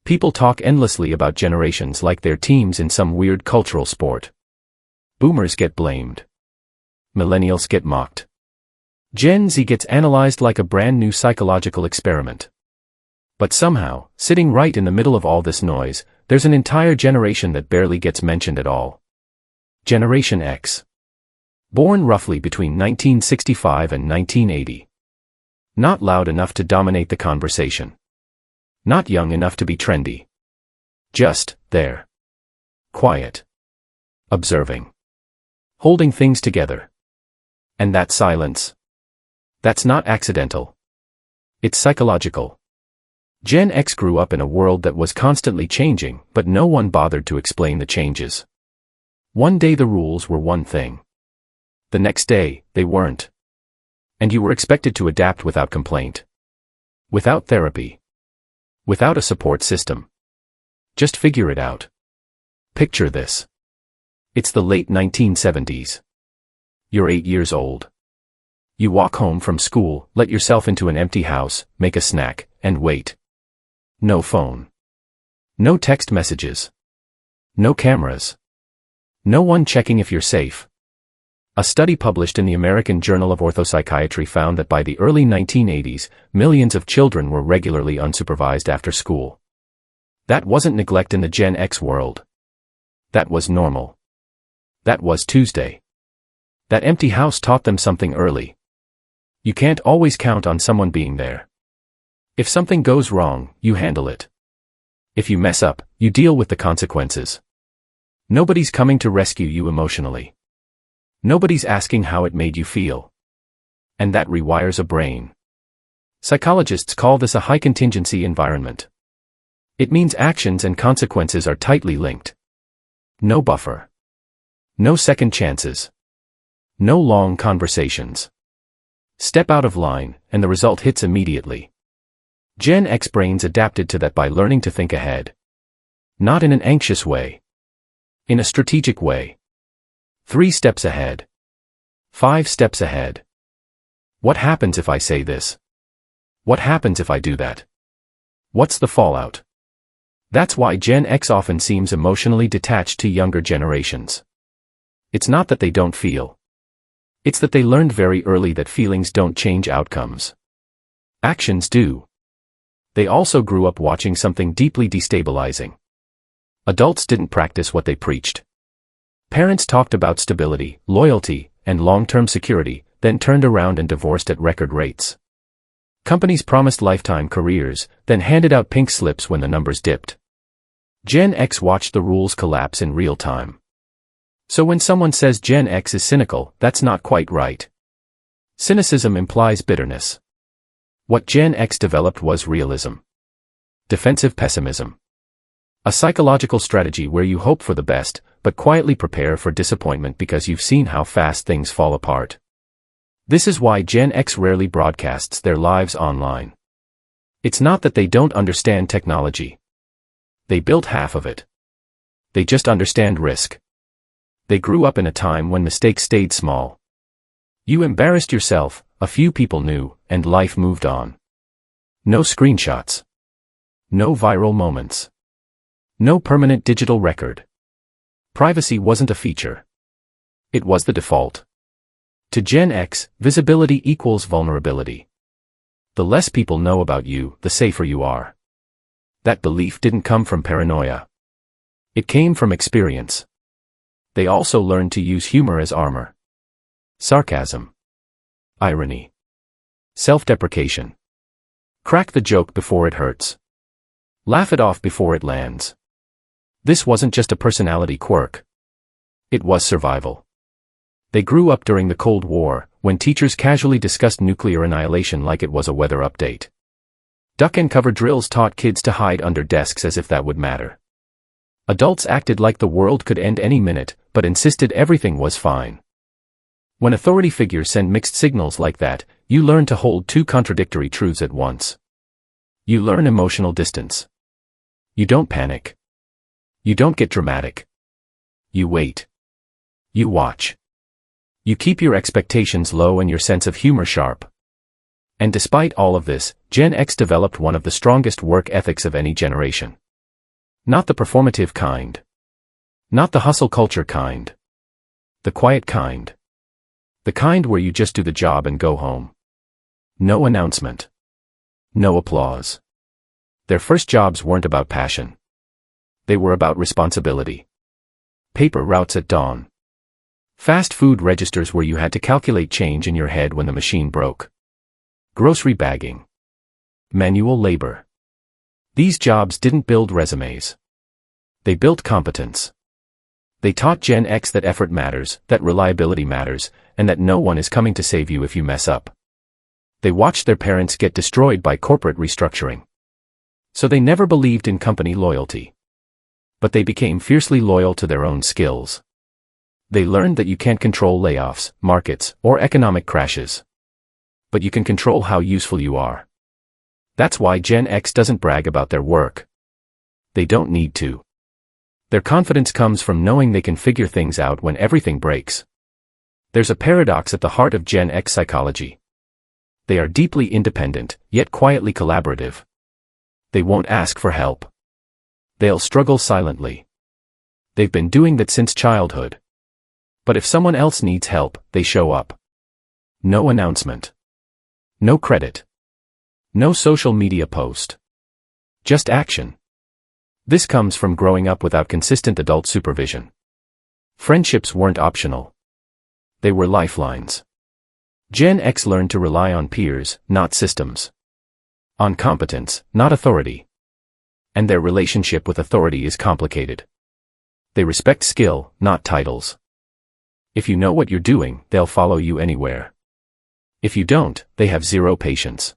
People talk endlessly about generations like they're teams in some weird cultural sport. Boomers get blamed. Millennials get mocked. Gen Z gets analyzed like a brand new psychological experiment. But somehow, sitting right in the middle of all this noise, there's an entire generation that barely gets mentioned at all. Generation X. Born roughly between 1965 and 1980. Not loud enough to dominate the conversation. Not young enough to be trendy. Just there. Quiet. Observing. Holding things together. And that silence. That's not accidental. It's psychological. Gen X grew up in a world that was constantly changing, but no one bothered to explain the changes. One day the rules were one thing. The next day, they weren't. And you were expected to adapt without complaint. Without therapy. Without a support system. Just figure it out. Picture this. It's the late 1970s. You're 8 years old. You walk home from school, let yourself into an empty house, make a snack, and wait. No phone. No text messages. No cameras. No one checking if you're safe. A study published in the American Journal of Orthopsychiatry found that by the early 1980s, millions of children were regularly unsupervised after school. That wasn't neglect in the Gen X world. That was normal. That was Tuesday. That empty house taught them something early. You can't always count on someone being there. If something goes wrong, you handle it. If you mess up, you deal with the consequences. Nobody's coming to rescue you emotionally. Nobody's asking how it made you feel. And that rewires a brain. Psychologists call this a high-contingency environment. It means actions and consequences are tightly linked. No buffer. No second chances. No long conversations. Step out of line, and the result hits immediately. Gen X brains adapted to that by learning to think ahead. Not in an anxious way. In a strategic way. 3 steps ahead. 5 steps ahead. What happens if I say this? What happens if I do that? What's the fallout? That's why Gen X often seems emotionally detached to younger generations. It's not that they don't feel. It's that they learned very early that feelings don't change outcomes. Actions do. They also grew up watching something deeply destabilizing. Adults didn't practice what they preached. Parents talked about stability, loyalty, and long-term security, then turned around and divorced at record rates. Companies promised lifetime careers, then handed out pink slips when the numbers dipped. Gen X watched the rules collapse in real time. So when someone says Gen X is cynical, that's not quite right. Cynicism implies bitterness. What Gen X developed was realism. Defensive pessimism. A psychological strategy where you hope for the best, but quietly prepare for disappointment because you've seen how fast things fall apart. This is why Gen X rarely broadcasts their lives online. It's not that they don't understand technology. They built half of it. They just understand risk. They grew up in a time when mistakes stayed small. You embarrassed yourself, a few people knew, and life moved on. No screenshots. No viral moments. No permanent digital record. Privacy wasn't a feature. It was the default. To Gen X, visibility equals vulnerability. The less people know about you, the safer you are. That belief didn't come from paranoia. It came from experience. They also learned to use humor as armor. Sarcasm. Irony. Self-deprecation. Crack the joke before it hurts. Laugh it off before it lands. This wasn't just a personality quirk. It was survival. They grew up during the Cold War, when teachers casually discussed nuclear annihilation like it was a weather update. Duck and cover drills taught kids to hide under desks as if that would matter. Adults acted like the world could end any minute, but insisted everything was fine. When authority figures send mixed signals like that, you learn to hold 2 contradictory truths at once. You learn emotional distance. You don't panic. You don't get dramatic. You wait. You watch. You keep your expectations low and your sense of humor sharp. And despite all of this, Gen X developed one of the strongest work ethics of any generation. Not the performative kind. Not the hustle culture kind. The quiet kind. The kind where you just do the job and go home. No announcement. No applause. Their first jobs weren't about passion. They were about responsibility. Paper routes at dawn. Fast food registers where you had to calculate change in your head when the machine broke. Grocery bagging. Manual labor. These jobs didn't build resumes. They built competence. They taught Gen X that effort matters, that reliability matters, and that no one is coming to save you if you mess up. They watched their parents get destroyed by corporate restructuring. So they never believed in company loyalty. But they became fiercely loyal to their own skills. They learned that you can't control layoffs, markets, or economic crashes. But you can control how useful you are. That's why Gen X doesn't brag about their work. They don't need to. Their confidence comes from knowing they can figure things out when everything breaks. There's a paradox at the heart of Gen X psychology. They are deeply independent, yet quietly collaborative. They won't ask for help. They'll struggle silently. They've been doing that since childhood. But if someone else needs help, they show up. No announcement. No credit. No social media post. Just action. This comes from growing up without consistent adult supervision. Friendships weren't optional. They were lifelines. Gen X learned to rely on peers, not systems. On competence, not authority. And their relationship with authority is complicated. They respect skill, not titles. If you know what you're doing, they'll follow you anywhere. If you don't, they have zero patience.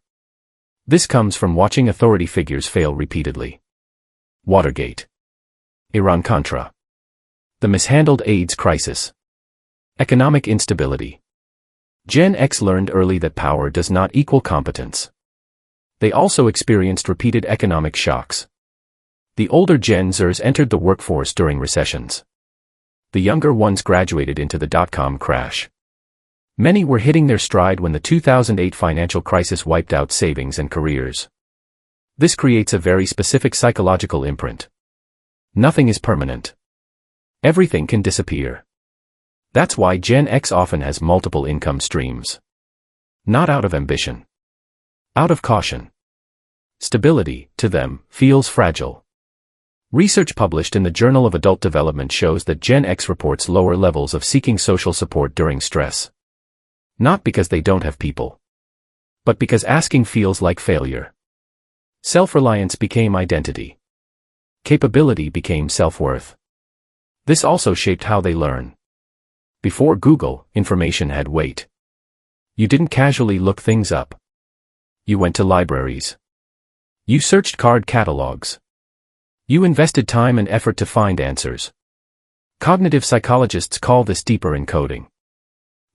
This comes from watching authority figures fail repeatedly. Watergate. Iran-Contra. The mishandled AIDS crisis. Economic instability. Gen X learned early that power does not equal competence. They also experienced repeated economic shocks. The older Gen Zers entered the workforce during recessions. The younger ones graduated into the dot-com crash. Many were hitting their stride when the 2008 financial crisis wiped out savings and careers. This creates a very specific psychological imprint. Nothing is permanent. Everything can disappear. That's why Gen X often has multiple income streams. Not out of ambition. Out of caution. Stability, to them, feels fragile. Research published in the Journal of Adult Development shows that Gen X reports lower levels of seeking social support during stress. Not because they don't have people. But because asking feels like failure. Self-reliance became identity. Capability became self-worth. This also shaped how they learn. Before Google, information had weight. You didn't casually look things up. You went to libraries. You searched card catalogs. You invested time and effort to find answers. Cognitive psychologists call this deeper encoding.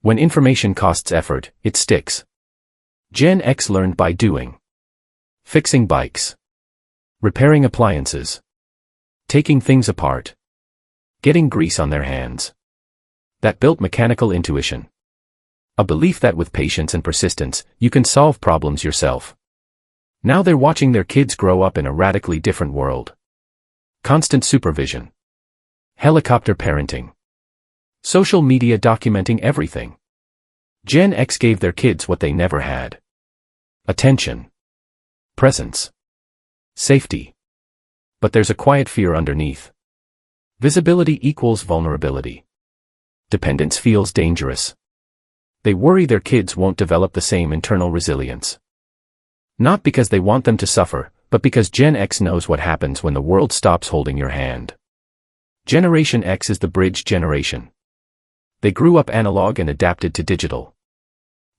When information costs effort, it sticks. Gen X learned by doing. Fixing bikes. Repairing appliances. Taking things apart. Getting grease on their hands. That built mechanical intuition. A belief that with patience and persistence, you can solve problems yourself. Now they're watching their kids grow up in a radically different world. Constant supervision. Helicopter parenting. Social media documenting everything. Gen X gave their kids what they never had. Attention. Presence. Safety. But there's a quiet fear underneath. Visibility equals vulnerability. Dependence feels dangerous. They worry their kids won't develop the same internal resilience. Not because they want them to suffer, but because Gen X knows what happens when the world stops holding your hand. Generation X is the bridge generation. They grew up analog and adapted to digital.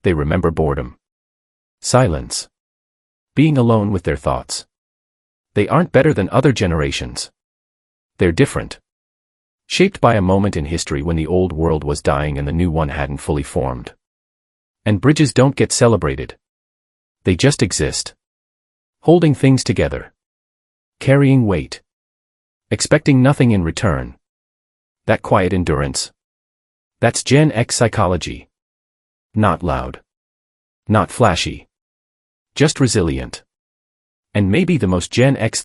They remember boredom. Silence. Being alone with their thoughts. They aren't better than other generations. They're different. Shaped by a moment in history when the old world was dying and the new one hadn't fully formed. And bridges don't get celebrated. They just exist. Holding things together. Carrying weight. Expecting nothing in return. That quiet endurance. That's Gen X psychology. Not loud. Not flashy. Just resilient. And maybe the most Gen X